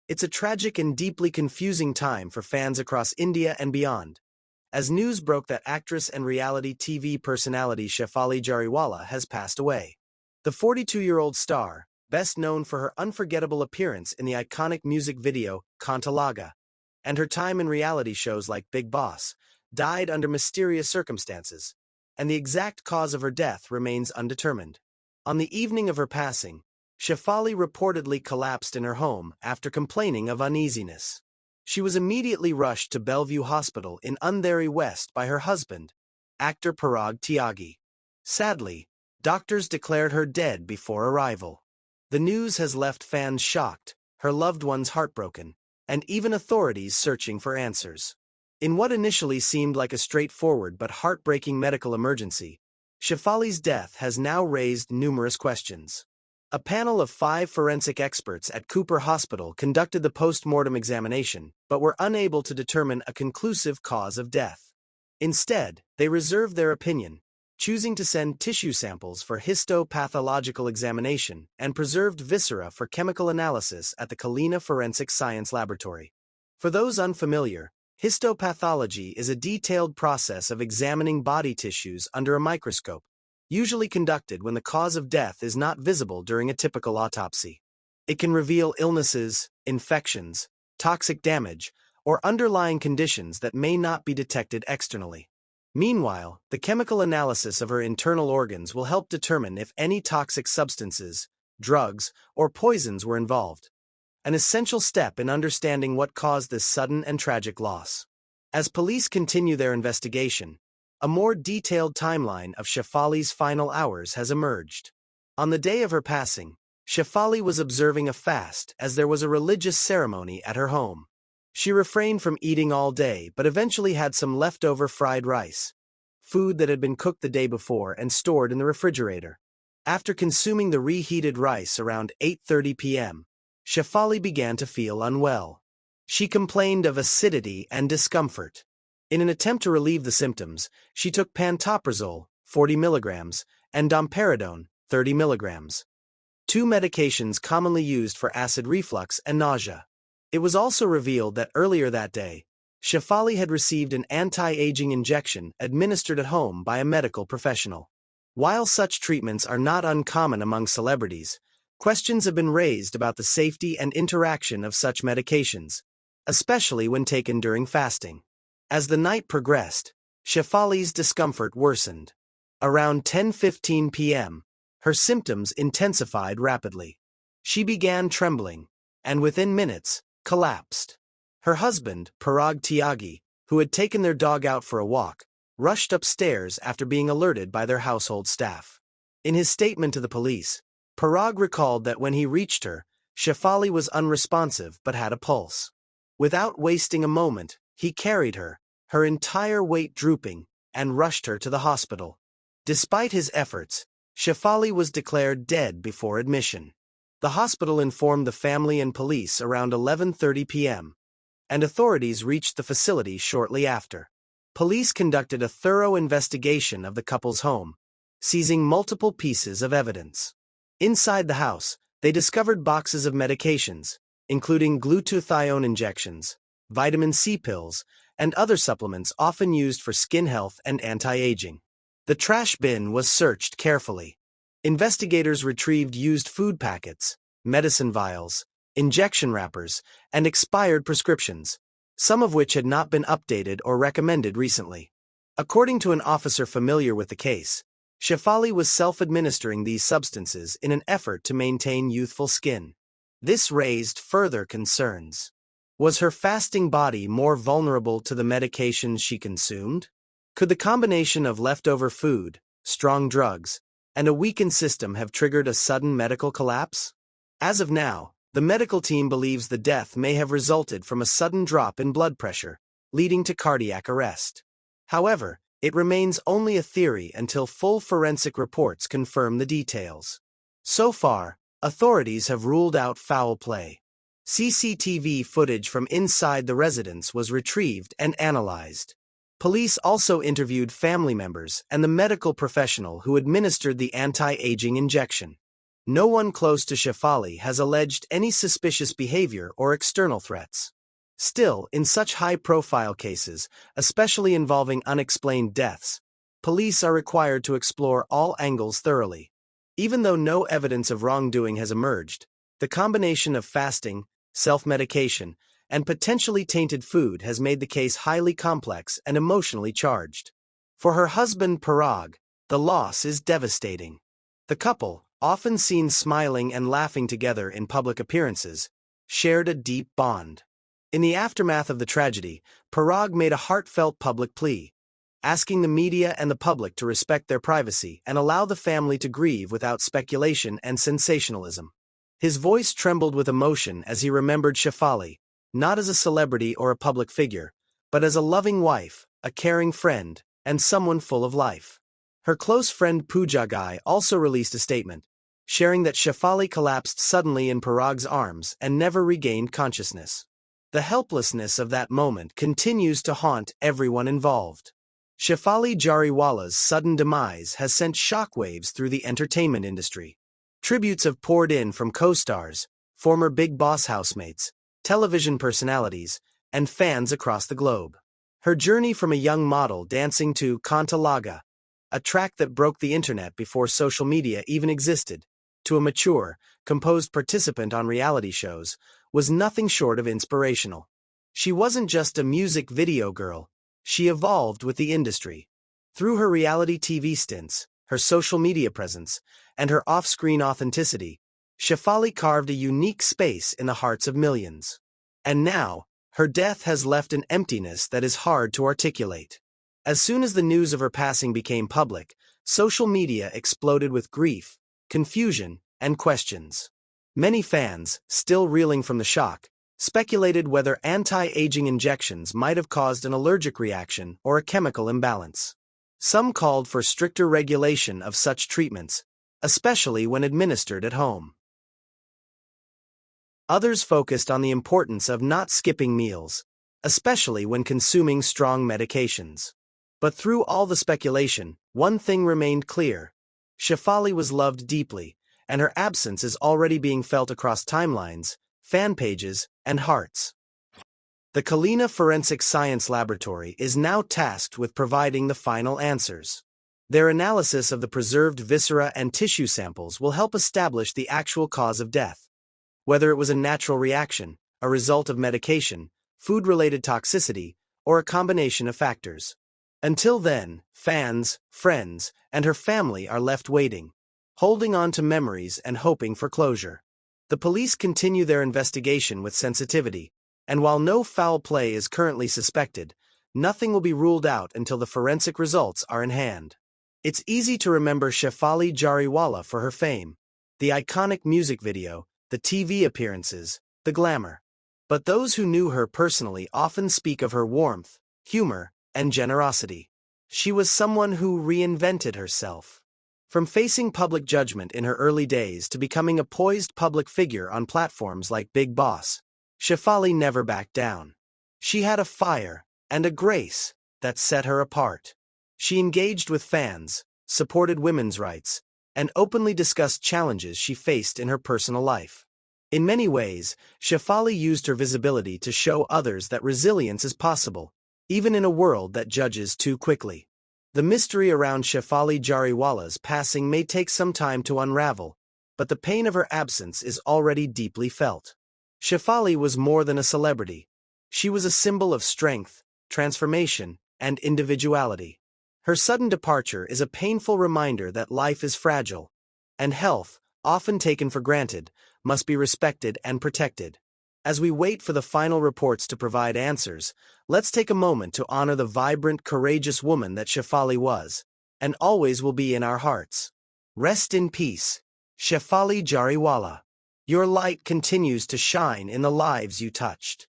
It's a tragic and deeply confusing time for fans across India and beyond, as news broke that actress and reality TV personality Shefali Jariwala has passed away. The 42-year-old star, best known for her unforgettable appearance in the iconic music video Kantalaga, and her time in reality shows like Big Boss, died under mysterious circumstances, and the exact cause of her death remains undetermined. On the evening of her passing, Shefali reportedly collapsed in her home after complaining of uneasiness. She was immediately rushed to Bellevue Hospital in Andheri West by her husband, actor Parag Tyagi. Sadly, doctors declared her dead before arrival. The news has left fans shocked, her loved ones heartbroken, and even authorities searching for answers. In what initially seemed like a straightforward but heartbreaking medical emergency, Shefali's death has now raised numerous questions. A panel of 5 forensic experts at Cooper Hospital conducted the post-mortem examination, but were unable to determine a conclusive cause of death. Instead, they reserved their opinion, choosing to send tissue samples for histopathological examination and preserved viscera for chemical analysis at the Kalina Forensic Science Laboratory. For those unfamiliar, histopathology is a detailed process of examining body tissues under a microscope, usually conducted when the cause of death is not visible during a typical autopsy. It can reveal illnesses, infections, toxic damage, or underlying conditions that may not be detected externally. Meanwhile, the chemical analysis of her internal organs will help determine if any toxic substances, drugs, or poisons were involved, an essential step in understanding what caused this sudden and tragic loss. As police continue their investigation, a more detailed timeline of Shefali's final hours has emerged. On the day of her passing, Shefali was observing a fast as there was a religious ceremony at her home. She refrained from eating all day but eventually had some leftover fried rice, food that had been cooked the day before and stored in the refrigerator. After consuming the reheated rice around 8:30 p.m., Shefali began to feel unwell. She complained of acidity and discomfort. In an attempt to relieve the symptoms, she took pantoprazole, 40 milligrams, and domperidone, 30 milligrams. 2 medications commonly used for acid reflux and nausea. It was also revealed that earlier that day, Shefali had received an anti-aging injection administered at home by a medical professional. While such treatments are not uncommon among celebrities, questions have been raised about the safety and interaction of such medications, especially when taken during fasting. As the night progressed, Shefali's discomfort worsened. Around 10:15 p.m., her symptoms intensified rapidly. She began trembling, and within minutes, collapsed. Her husband, Parag Tyagi, who had taken their dog out for a walk, rushed upstairs after being alerted by their household staff. In his statement to the police, Parag recalled that when he reached her, Shefali was unresponsive but had a pulse. Without wasting a moment, he carried her, her entire weight drooping, and rushed her to the hospital. Despite his efforts, Shefali was declared dead before admission. The hospital informed the family and police around 11:30 p.m., and authorities reached the facility shortly after. Police conducted a thorough investigation of the couple's home, seizing multiple pieces of evidence. Inside the house, they discovered boxes of medications, including glutathione injections, vitamin C pills, and other supplements often used for skin health and anti-aging. The trash bin was searched carefully. Investigators retrieved used food packets, medicine vials, injection wrappers, and expired prescriptions, some of which had not been updated or recommended recently. According to an officer familiar with the case, Shefali was self-administering these substances in an effort to maintain youthful skin. This raised further concerns. Was her fasting body more vulnerable to the medications she consumed? Could the combination of leftover food, strong drugs, and a weakened system have triggered a sudden medical collapse? As of now, the medical team believes the death may have resulted from a sudden drop in blood pressure, leading to cardiac arrest. However, it remains only a theory until full forensic reports confirm the details. So far, authorities have ruled out foul play. CCTV footage from inside the residence was retrieved and analyzed. Police also interviewed family members and the medical professional who administered the anti-aging injection. No one close to Shefali has alleged any suspicious behavior or external threats. Still, in such high-profile cases, especially involving unexplained deaths, police are required to explore all angles thoroughly. Even though no evidence of wrongdoing has emerged, the combination of fasting, self-medication, and potentially tainted food has made the case highly complex and emotionally charged. For her husband Parag, the loss is devastating. The couple, often seen smiling and laughing together in public appearances, shared a deep bond. In the aftermath of the tragedy, Parag made a heartfelt public plea, asking the media and the public to respect their privacy and allow the family to grieve without speculation and sensationalism. His voice trembled with emotion as he remembered Shefali, not as a celebrity or a public figure, but as a loving wife, a caring friend, and someone full of life. Her close friend Pooja Gai also released a statement, sharing that Shefali collapsed suddenly in Parag's arms and never regained consciousness. The helplessness of that moment continues to haunt everyone involved. Shefali Jariwala's sudden demise has sent shockwaves through the entertainment industry. Tributes have poured in from co-stars, former Big Boss housemates, television personalities, and fans across the globe. Her journey from a young model dancing to Kanta Laga, a track that broke the internet before social media even existed, to a mature, composed participant on reality shows, was nothing short of inspirational. She wasn't just a music video girl, she evolved with the industry. Through her reality TV stints, her social media presence, and her off-screen authenticity, Shefali carved a unique space in the hearts of millions. And now, her death has left an emptiness that is hard to articulate. As soon as the news of her passing became public, social media exploded with grief, confusion, and questions. Many fans, still reeling from the shock, speculated whether anti-aging injections might have caused an allergic reaction or a chemical imbalance. Some called for stricter regulation of such treatments, especially when administered at home. Others focused on the importance of not skipping meals, especially when consuming strong medications. But through all the speculation, one thing remained clear. Shefali was loved deeply, and her absence is already being felt across timelines, fan pages, and hearts. The Kalina Forensic Science Laboratory is now tasked with providing the final answers. Their analysis of the preserved viscera and tissue samples will help establish the actual cause of death. Whether it was a natural reaction, a result of medication, food-related toxicity, or a combination of factors. Until then, fans, friends, and her family are left waiting, holding on to memories and hoping for closure. The police continue their investigation with sensitivity, and while no foul play is currently suspected, nothing will be ruled out until the forensic results are in hand. It's easy to remember Shefali Jariwala for her fame, the iconic music video, the TV appearances, the glamour. But those who knew her personally often speak of her warmth, humor, and generosity. She was someone who reinvented herself. From facing public judgment in her early days to becoming a poised public figure on platforms like Big Boss, Shefali never backed down. She had a fire and a grace that set her apart. She engaged with fans, supported women's rights, and openly discussed challenges she faced in her personal life. In many ways, Shefali used her visibility to show others that resilience is possible, even in a world that judges too quickly. The mystery around Shefali Jariwala's passing may take some time to unravel, but the pain of her absence is already deeply felt. Shefali was more than a celebrity. She was a symbol of strength, transformation, and individuality. Her sudden departure is a painful reminder that life is fragile, and health, often taken for granted, must be respected and protected. As we wait for the final reports to provide answers, let's take a moment to honor the vibrant, courageous woman that Shefali was, and always will be in our hearts. Rest in peace, Shefali Jariwala. Your light continues to shine in the lives you touched.